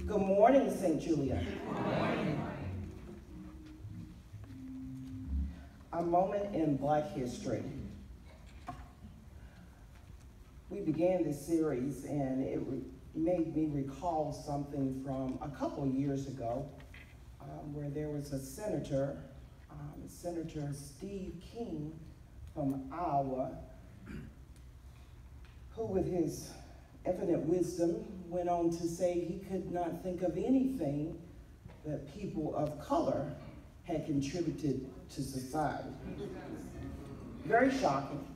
Good morning, St. Julia. A moment in Black history. We began this series and it made me recall something from a couple of years ago where there was a senator, Senator Steve King from Iowa, who with his infinite wisdom went on to say he could not think of anything that people of color had contributed to society. Very shocking.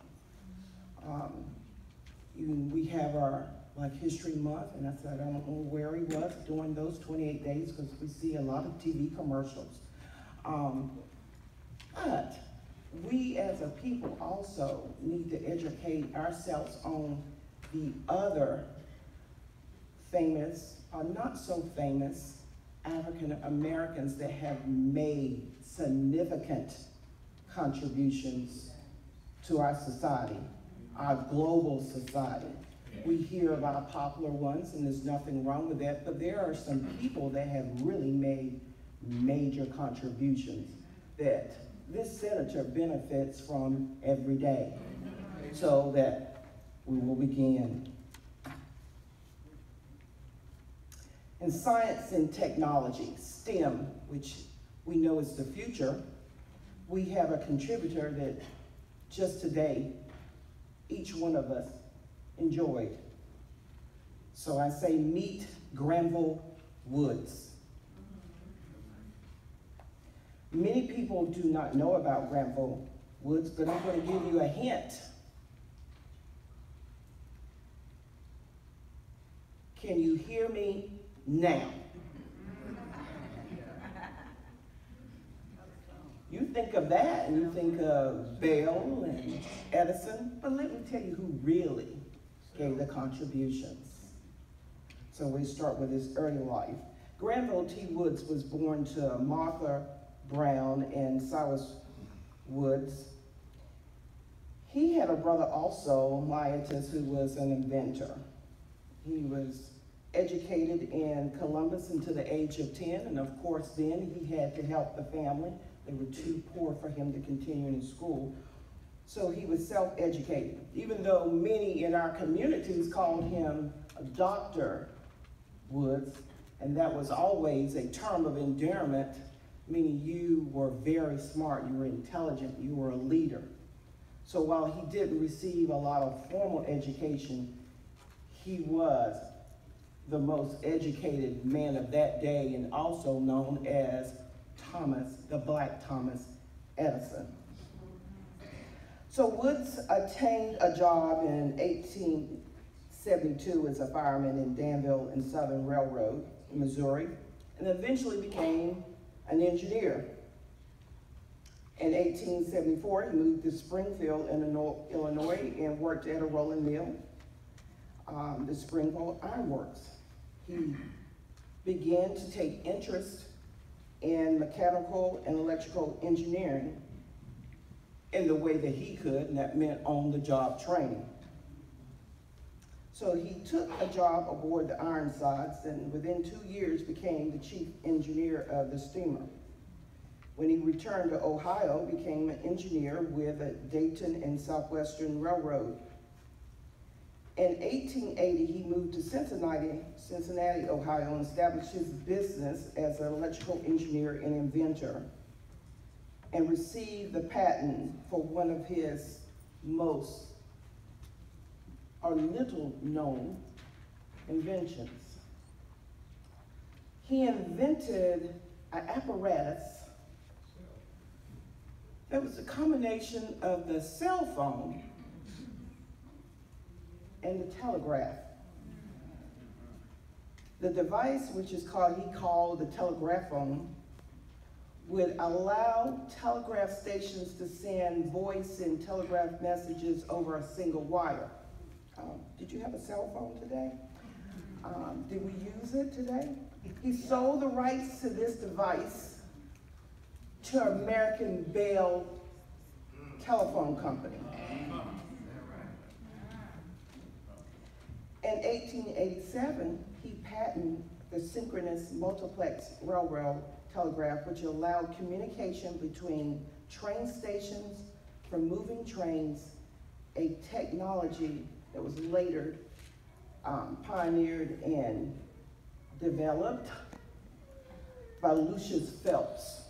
We have our Black History Month, and I said I don't know where he was during those 28 days because we see a lot of TV commercials. But we as a people also need to educate ourselves on the other famous or not so famous African Americans that have made significant contributions to our society, our global society. We hear about popular ones, and there's nothing wrong with that, but there are some people that have really made major contributions that this senator benefits from every day. So that we will begin. In science and technology, STEM, which we know is the future, we have a contributor that just today, each one of us enjoyed. So I say meet Granville Woods. Many people do not know about Granville Woods, but I'm going to give you a hint. Can you hear me now? You think of that and you think of Bell and Edison, but let me tell you who really gave the contributions. So we start with his early life. Granville T. Woods was born to Martha Brown and Cyrus Woods. He had a brother also, Myatus, who was an inventor. He was educated in Columbus until the age of 10, and of course then he had to help the family. They were too poor for him to continue in school. So he was self-educated, even though many in our communities called him Dr. Woods, and that was always a term of endearment, meaning you were very smart, you were intelligent, you were a leader. So while he didn't receive a lot of formal education, he was the most educated man of that day and also known as Thomas, the Black Thomas Edison. So Woods attained a job in 1872 as a fireman in Danville and Southern Railroad, Missouri, and eventually became an engineer. In 1874, he moved to Springfield, Illinois, and worked at a rolling mill, the Springfield Iron Works. He began to take interest in mechanical and electrical engineering in the way that he could, and that meant on-the-job training. So he took a job aboard the Ironsides and within 2 years became the chief engineer of the steamer. When he returned to Ohio, became an engineer with the Dayton and Southwestern Railroad. In 1880, he moved to Cincinnati, Ohio, and established his business as an electrical engineer and inventor, and received the patent for one of his most or little known inventions. He invented an apparatus that was a combination of the cell phone and the telegraph. The device, which is he called the telegraphone, would allow telegraph stations to send voice and telegraph messages over a single wire. Did you have a cell phone today? Did we use it today? He sold the rights to this device to American Bell Telephone Company. In 1887, he patented the synchronous multiplex railroad telegraph, which allowed communication between train stations for moving trains, a technology that was later pioneered and developed by Lucius Phelps.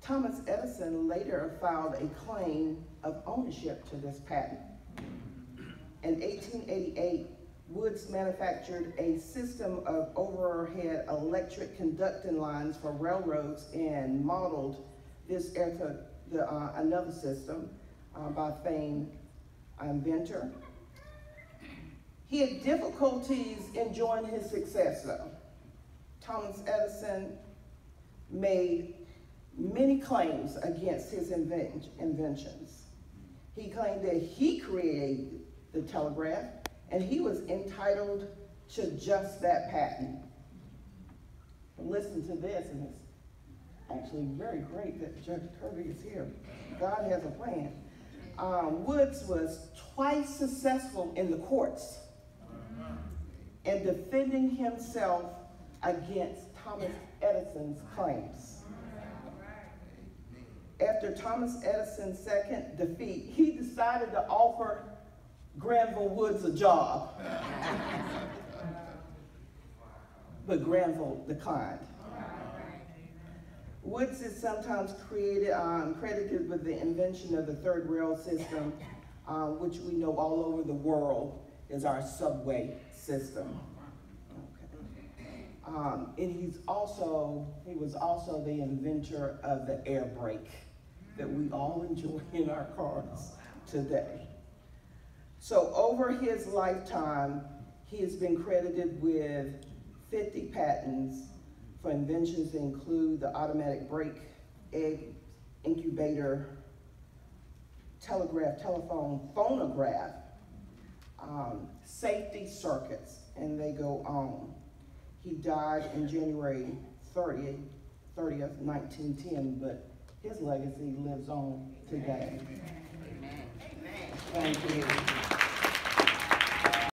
Thomas Edison later filed a claim of ownership to this patent. In 1888, Woods manufactured a system of overhead electric conducting lines for railroads and modeled this after another system by famed inventor. He had difficulties enjoying his success though. Thomas Edison made many claims against his inventions. He claimed that he created the telegraph and he was entitled to just that patent. Listen to this, and it's actually very great that Judge Kirby is here. God has a plan. Woods was twice successful in the courts in defending himself against Thomas Edison's claims. After Thomas Edison's second defeat, he decided to offer Granville Woods a job. But Granville declined. Woods is sometimes credited with the invention of the third rail system, which we know all over the world is our subway system. Okay. And he was also the inventor of the air brake that we all enjoy in our cars today. So over his lifetime, he has been credited with 50 patents for inventions that include the automatic brake, egg incubator, telegraph, telephone, phonograph, safety circuits, and they go on. He died in January 30th, 1910, but his legacy lives on today. Amen. Amen. Thank you.